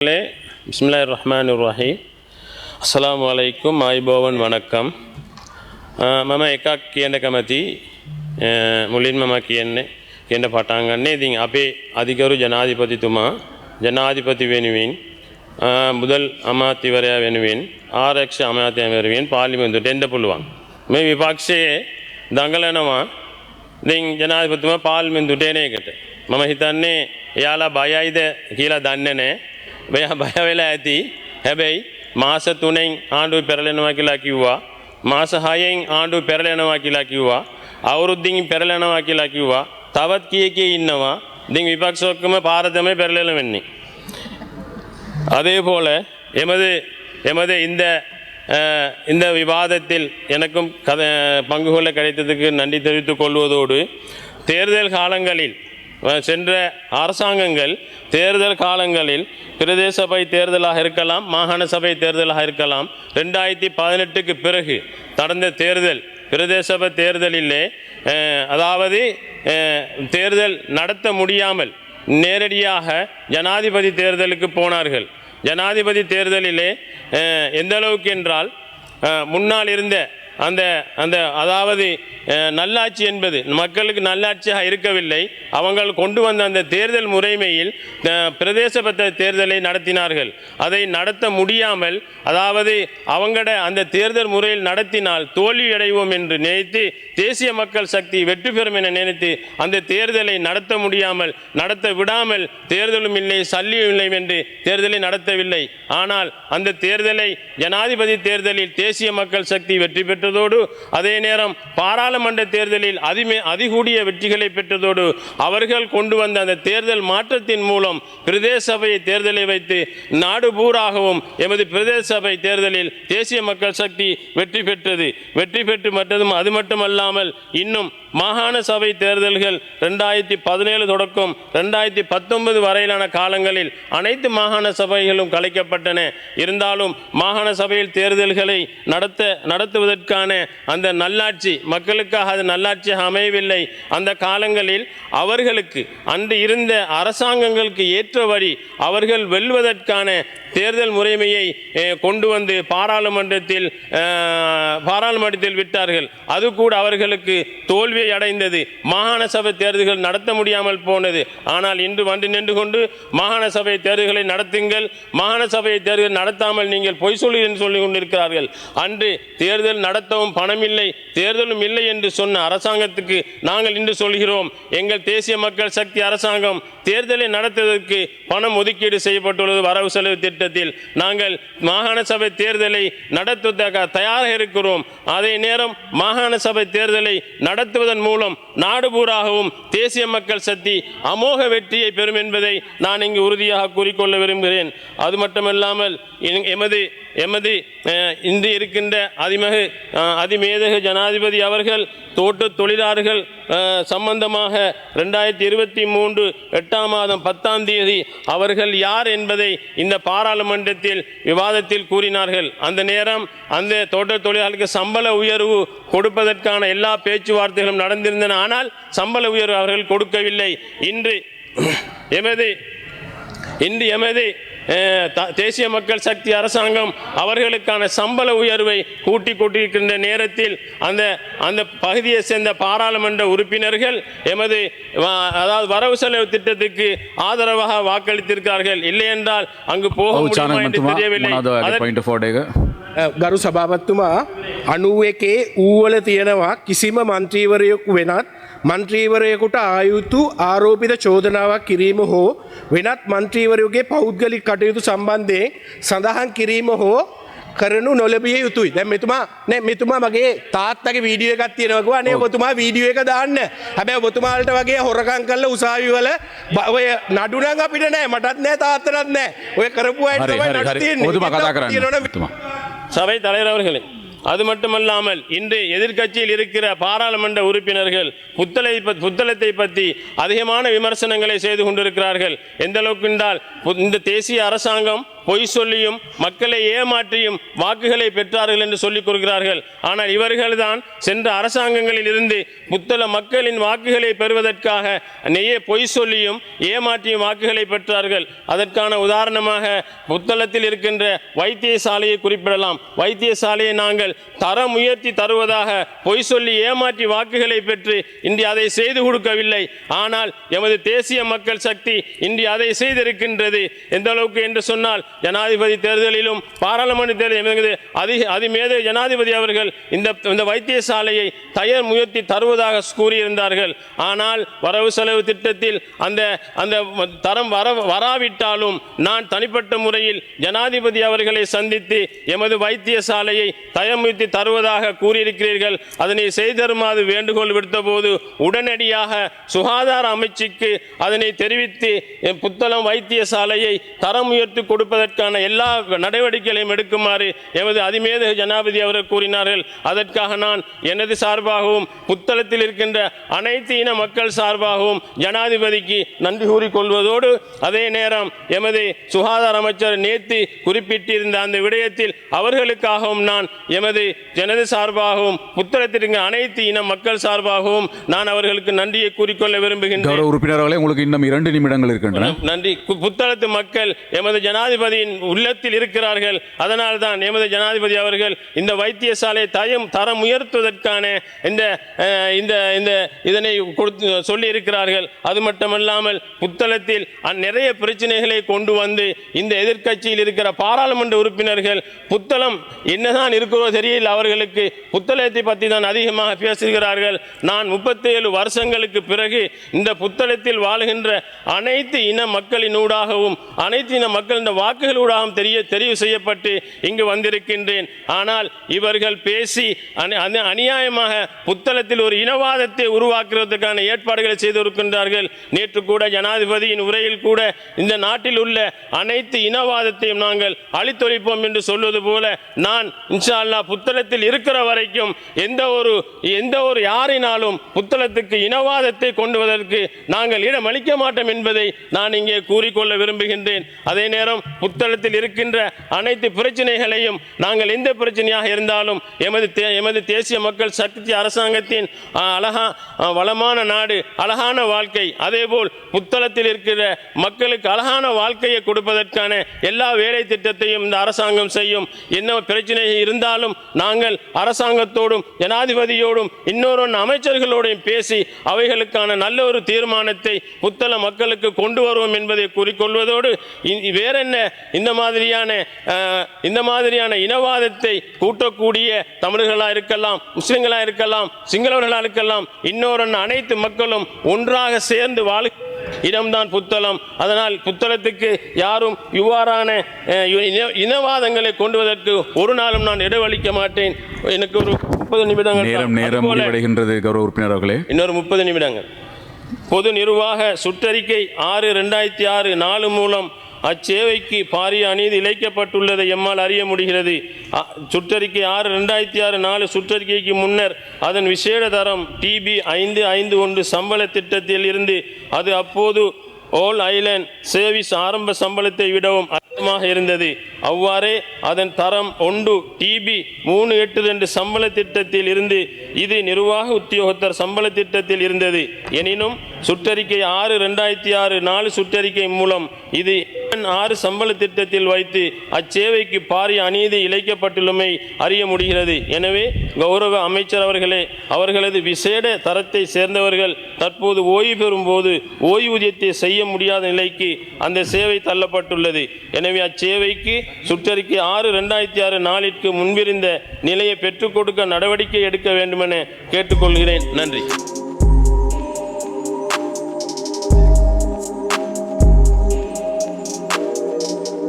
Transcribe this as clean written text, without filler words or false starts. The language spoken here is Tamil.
Bismillahirrahmanirrahim. Assalamualaikum ආයිබෝවන් වණක්කම්. මම එකක් කියන්න කැමති මුලින්ම මම කියන්න පටන් ගන්න. ඉතින් අපේ අධිකරු ජනාධිපතිතුමා ජනාධිපති වෙනුවෙන් මුදල් අමාත්‍යවරයා වෙනුවෙන් ආරක්ෂක අමාත්‍යවරයා වෙනුවෙන් පාර්ලිමේන්තුවට එන්න පුළුවන්. මේ විපක්ෂයේ දඟලනවා ඉතින් ජනාධිපතිතුමා පාර්ලිමේන්තුවට එන එකට. මම හිතන්නේ එයාලා බයයිද කියලා දන්නේ නැහැ. බය වෙලා ඇති. හැබැයි මාස 3න් ආණ්ඩුව පෙරලෙනවා කියලා කිව්වා. මාස 6න් ආණ්ඩුව පෙරලෙනවා කියලා කිව්වා. අවුරුද්දින් පෙරලෙනවා කියලා කිව්වා. තවත් කීකේ ඉන්නවා. ඉතින් විපක්ෂ ඔක්කොම පාර තමයි පෙරලෙලා වෙන්නේ. அதேபோல எமது இந்த விவாதத்தில் எனக்கும் பங்கு கொள்ள கிடைத்ததுக்கு நன்றி தெரிவித்துக் கொள்வதோடு தேர்தல் காலங்களில் சென்ற அரசாங்கங்கள் தேர்தல் காலங்களில் பிரதேச சபை தேர்தலாக இருக்கலாம், மாகாண சபை தேர்தலாக இருக்கலாம். 2018க்கு பிறகு நடந்த தேர்தல் பிரதேச சபை தேர்தலிலே அதாவது தேர்தல் நடத்த முடியாமல் நேரடியாக ஜனாதிபதி தேர்தலுக்கு போனார்கள். ஜனாதிபதி தேர்தலிலே எந்த அளவுக்கு என்றால் முன்னால் இருந்த அந்த அதாவது நல்லாட்சி என்பது மக்களுக்கு நல்லாட்சியாக இருக்கவில்லை. அவங்கள் கொண்டு வந்த அந்த தேர்தல் முறைமையில் பிரதேச தேர்தலை நடத்தினார்கள். அதை நடத்த முடியாமல் அதாவது அவங்கள அந்த தேர்தல் முறையில் நடத்தினால் தோல்வி அடைவோம் என்று நினைத்து தேசிய மக்கள் சக்தி வெற்றி பெறும் என நினைத்து அந்த தேர்தலை நடத்த முடியாமல் நடத்த விடாமல் தேர்தலும் இல்லை சல்லியும் இல்லை என்று தேர்தலை நடத்தவில்லை. ஆனால் அந்த தேர்தலை ஜனாதிபதி தேர்தலில் தேசிய மக்கள் சக்தி வெற்றி பெற்றதோடு அதே நேரம் பாராளுமன்ற தேர்தலில் அதிகூடிய வெற்றிகளை பெற்றதோடு அவர்கள் கொண்டு வந்த அந்த தேர்தல் மாற்றத்தின் மூலம் பிரதேச சபை தேர்தலை வைத்து நாடு பூராகவும் எமது பிரதேச சபை தேர்தலில் தேசிய மக்கள் சக்தி வெற்றி பெற்றது. வெற்றி பெற்று மற்றதும் அது மட்டுமல்லாமல் இன்னும் மாகாண சபை தேர்தல்கள் 2017 தொடக்கம் 2019 வரையிலான காலங்களில் அனைத்து மாகாண சபைகளும் கலைக்கப்பட்டன. இருந்தாலும் மாகாண சபையில் தேர்தல்களை நடத்துவதற்கான அந்த நல்லாட்சி மக்களுக்காக அது நல்லாட்சியாக அமையவில்லை. அந்த காலங்களில் அவர்களுக்கு அன்று இருந்த அரசாங்கங்களுக்கு ஏற்றபடி அவர்கள் வெல்வதற்கான தேர்தல் முறைமையை கொண்டு வந்து பாராளுமன்றத்தில் விட்டார்கள். அது கூட அவர்களுக்கு தோல்வியை அடைந்தது. மாகாண சபை தேர்தல்கள் நடத்த முடியாமல் போனது. ஆனால் இன்று வந்து நின்று கொண்டு மாகாண சபை தேர்தல்களை நடத்துங்கள், மாகாண சபை தேர்தல் நடத்தாமல் நீங்கள் பொய் சொல்லி என்று சொல்லிக் கொண்டிருக்கிறார்கள். அன்று தேர்தல் நடத்தவும் பணம் இல்லை, தேர்தலும் இல்லை என்று சொன்ன அரசாங்கத்துக்கு நாங்கள் இன்று சொல்கிறோம், எங்கள் தேசிய மக்கள் சக்தி அரசாங்கம் தேர்தலை நடத்துவதற்கு பணம் ஒதுக்கீடு செய்யப்பட்டுள்ளது. வரவு செலவு திட்டத்தில் நாங்கள் மாகாண சபை தேர்தலை நடத்துவதற்காக தயாராக இருக்கிறோம். அதே நேரம் மாகாண சபை தேர்தலை நடத்துவதன் மூலம் நாடு பூராகவும் தேசிய மக்கள் சக்தி அமோக வெற்றியை பெறும் என்பதை நான் இங்கு உறுதியாக கூறிக்கொள்ள விரும்புகிறேன். அது மட்டுமல்லாமல் எமது இன்று இருக்கின்ற அதிமேதக ஜனாதிபதி அவர்கள் தோட்ட தொழிலாளர்கள் சம்பந்தமாக 2023 8ஆம் மாதம் 10ஆம் தேதி அவர்கள் யார் என்பதை இந்த பாராளுமன்றத்தில் விவாதத்தில் கூறினார்கள். அந்த நேரம் அந்த தோட்ட தொழிலாளர்களுக்கு சம்பள உயர்வு கொடுப்பதற்கான எல்லா பேச்சுவார்த்தைகளும் நடந்திருந்தன. ஆனால் சம்பள உயர்வு அவர்கள் கொடுக்கவில்லை. இன்று எமது தேசிய மக்கள் சக்தி அரசாங்கம் அவர்களுக்கான சம்பள உயர்வை கூட்டி கொண்டிருக்கின்ற நேரத்தில் அந்த பகுதியை சேர்ந்த பாராளுமன்ற உறுப்பினர்கள் அதாவது வரவு செலவு திட்டத்துக்கு ஆதரவாக வாக்களித்திருக்கிறார்கள். இல்லை என்றால் அங்கு போக முடியுமா என்று தெரியவில்லை. ගරු සභාපතිතුමා 91 ඌවල තියෙනවා කිසිම මන්ත්‍රීවරයෙකු වෙනත් මන්ත්‍රීවරයෙකුට ආයුතු ආරෝපිත චෝදනාවක් කිරීම හෝ වෙනත් මන්ත්‍රීවරයෙකුගේ පෞද්ගලික කටයුතු සම්බන්ධයෙන් සඳහන් කිරීම හෝ කරනු නොලැබිය යුතුයි. දැන් මෙතුමා මගේ තාත්තගේ වීඩියෝ එකක් තියෙනවා කිව්වා. අනේ ඔබතුමා වීඩියෝ එක දාන්න. හැබැයි ඔබතුමාලට වගේ හොරකම් කරලා උසාවි වල ඔය නඩු නම් අපිට නැහැ. මටත් නැහැ තාත්තටත් නැහැ. ඔය කරපු අයට තමයි නඩු තියෙන්නේ. ඔබතුමා කතා කරන්නේ. சபை தலைவர் அவர்களே, அது மட்டுமல்லாமல் இன்று எதிர்க்கட்சியில் இருக்கிற பாராளுமன்ற உறுப்பினர்கள் புத்தளத்தை பற்றி அதிகமான விமர்சனங்களை செய்து கொண்டிருக்கிறார்கள். எந்த அளவுக்கு என்றால் இந்த தேசிய அரசாங்கம் பொய் சொல்லியும் மக்களை ஏமாற்றியும் வாக்குகளை பெற்றார்கள் என்று சொல்லிக் கொள்கிறார்கள். ஆனால் இவர்கள்தான் சென்ற அரசாங்கங்களில் இருந்து புத்தள மக்களின் வாக்குகளை பெறுவதற்காக பொய் சொல்லியும் ஏமாற்றியும் வாக்குகளை பெற்றார்கள். அதற்கான உதாரணமாக புத்தளத்தில் இருக்கின்ற வைத்தியசாலையை குறிப்பிடலாம். வைத்தியசாலையை நாங்கள் தரம் உயர்த்தி தருவதாக பொய் சொல்லி ஏமாற்றி வாக்குகளை பெற்று இன்று அதை செய்து கொடுக்கவில்லை. ஆனால் எமது தேசிய மக்கள் சக்தி இன்று அதை செய்திருக்கின்றது. எந்த அளவுக்கு என்று சொன்னால் ஜனாதிபதி தேர்தலிலும் பாராளுமன்ற தேர்தலில் அதிமேத ஜனாதிபதி அவர்கள் இந்த வைத்தியசாலையை தயார் முயற்சி தருவதாக கூறியிருந்தார்கள். ஆனால் வரவு செலவு திட்டத்தில் அந்த தரம் வராவிட்டாலும் நான் தனிப்பட்ட முறையில் ஜனாதிபதி அவர்களை சந்தித்து எமது வைத்தியசாலையை தயார் முயற்சி தருவதாக கூறியிருக்கிறீர்கள். அதனை செய்தருமாறு வேண்டுகோள் விடுத்த போது உடனடியாக சுகாதார அமைச்சுக்கு அதனை தெரிவித்து புத்தளம் வைத்தியசாலையை தரம் உயர்த்தி கொடுப்பதற்கான எல்லா நடவடிக்கைகளையும் எடுக்குமாறு எமது அதிமேத ஜனாதிபதி அவர்கள் கூறினார்கள். அதற்காக நான் எனது சார்பாகவும் புத்தளத்தில் இருக்கின்ற அனைத்து இன மக்கள் சார்பாகவும் ஜனாதிபதிக்கு நன்றி கூறிக்கொள்வதோடு அதே நேரம் எமது சுகாதார அமைச்சர் நேற்று குறிப்பிட்டிருந்த அந்த விடயத்தில் அவர்களுக்காகவும் நான் எமது ஜனது சார்பாகவும் புத்தளத்தில் இருக்கின்ற அனைத்து இன மக்கள் சார்பாகவும் நான் அவர்களுக்கு நன்றியை கூறிக்கொள்ள விரும்புகின்றேன். உறுப்பினர்களே, உங்களுக்கு இன்னும் 2 நிமிடங்கள் இருக்கின்றன. நன்றி. புத்தளத்து மக்கள் எமது ஜனாதிபதியின் உள்ளத்தில் இருக்கிறார்கள். அதனால் தான் எமது ஜனாதிபதி அவர்கள் இந்த வைத்தியசாலை தரம் உயர்த்துவதற்கான இதனை சொல்லி இருக்கிறார்கள். அது மட்டுமல்லாமல் புத்தளத்தில் நிறைய பிரச்சனைகளை கொண்டு வந்து இந்த எதிர்க்கட்சியில் இருக்கிற பாராளுமன்ற உறுப்பினர்கள் புத்தளம் என்னதான் இருக்கிறதோ தெரியல, அவர்களுக்கு புத்தளத்தை பற்றி தான் அதிகமாக பேசுகிறார்கள். நான் 37 வருஷங்களுக்கு பிறகு இந்த புத்தளத்தில் வாழ்கின்ற அனைத்து இன மக்களினூடாகவும் அனைத்து இன மக்களின் வாக்குகளூடாகவும் தெரிவு செய்யப்பட்டு இங்கு வந்திருக்கின்றேன். ஆனால் இவர்கள் பேசி அநியாயமாக புத்தளத்தில் ஒரு இனவாதத்தை உருவாக்குவதற்கான ஏற்பாடுகளை செய்திருக்கின்றார்கள். நேற்று கூட ஜனாதிபதியின் உரையில் கூட இந்த நாட்டில் உள்ள அனைத்து இனவாதத்தையும் நாங்கள் அழித்தொழிப்போம் என்று சொல்வது போல நான் இன்ஷா அல்லாஹ் புத்தளத்தில் இருக்கிற வரைக்கும் எந்த ஒரு யாரினாலும் புத்தளத்துக்கு இனவாதத்தை கொண்டுவதற்கு நாங்கள் இடமளிக்க மாட்டோம் என்பதை நான் இங்கே கூறிக்கொள்ள விரும்புகின்றேன். அதே நேரம் புத்தளத்தில் இருக்கின்ற அனைத்து பிரச்சனைகளையும் நாங்கள் எந்த பிரச்சனையாக இருந்தாலும் எமது தேசிய மக்கள் சக்தி அரசாங்கத்தின் வளமான நாடு, அழகான வாழ்க்கை, அதேபோல் புத்தளத்தில் இருக்கிற மக்களுக்கு அழகான வாழ்க்கையை கொடுப்பதற்கான எல்லா வேலை திட்டத்தையும் இந்த அரசாங்கம் செய்யும். என்ன பிரச்சனை இருந்தாலும் நாங்கள் அரசாங்கத்தோடும் ஜனாதிபதியோடும் இன்னொரு அமைச்சர்களோடும் பேசி அவைகளுக்கான நல்ல ஒரு தீர்மானத்தை புத்தள மக்களுக்கு கொண்டு வருவோம் என்பதை கூறிக்கொள்வதோடு வேற என்ன இந்த மாதிரியான இனவாதத்தை கூட்டக்கூடிய தமிழர்களாக இருக்கலாம், முஸ்லிம்களாக இருக்கலாம், சிங்களவர்களாக இருக்கலாம், இன்னொரு அனைத்து மக்களும் ஒன்றாக சேர்ந்து வாழ இடம்தான் புத்தளம். அதனால் புத்தளத்துக்கு யாரும் இவ்வாறான இனவாதங்களை கொண்டுவதற்கு ஒரு நாளும் நான் இடவளிக்க மாட்டேன். எனக்கு ஒரு 30 நிமிடங்கள் நேரம் முடிவடைகின்றது. கௌரவ உறுப்பினர் அவர்களே, இன்னொரு 30 நிமிடங்கள். பொது நிர்வாக சுற்றறிக்கை 6/2006 4 மூலம் அச்சேவைக்கு பாரிய அநீதி இழைக்கப்பட்டுள்ளதை எம்மால் அறிய முடிகிறது. சுற்றறிக்கை 6/2006 4 சுற்றறிக்கைக்கு முன்னர் அதன் விசேட தரம் TB 551 சம்பள திட்டத்தில் இருந்து அது அப்போது ஆல் ஐலண்ட் சர்வீஸ் ஆரம்ப சம்பளத்தை விடவும் அதிகமாக இருந்தது. அவ்வாறே அதன் தரம் 1 TB 382 சம்பள திட்டத்தில் இருந்து இது நிர்வாக உத்தியோகத்தர் சம்பள திட்டத்தில் இருந்தது. எனினும் சுற்றறிக்கை 6/2006 4 சுற்றறிக்கை மூலம் இது 6 சம்பள திட்டத்தில் வைத்து அச்சேவைக்கு பாரிய அநீதி இழைக்கப்பட்டுள்ளமை அறிய முடிகிறது. எனவே கௌரவ அமைச்சர் அவர்களே, அவர்களது விசேட தரத்தை சேர்ந்தவர்கள் தற்போது ஓய்வு பெறும் போது ஓய்வூதியத்தை செய்ய முடியாத நிலைக்கு அந்த சேவை தள்ளப்பட்டுள்ளது. எனவே அச்சேவைக்கு சுற்றறிக்கை 6/2006 4 முன்பிருந்த நிலையை பெற்றுக் கொடுக்க நடவடிக்கை எடுக்க வேண்டுமென கேட்டுக்கொள்கிறேன். நன்றி.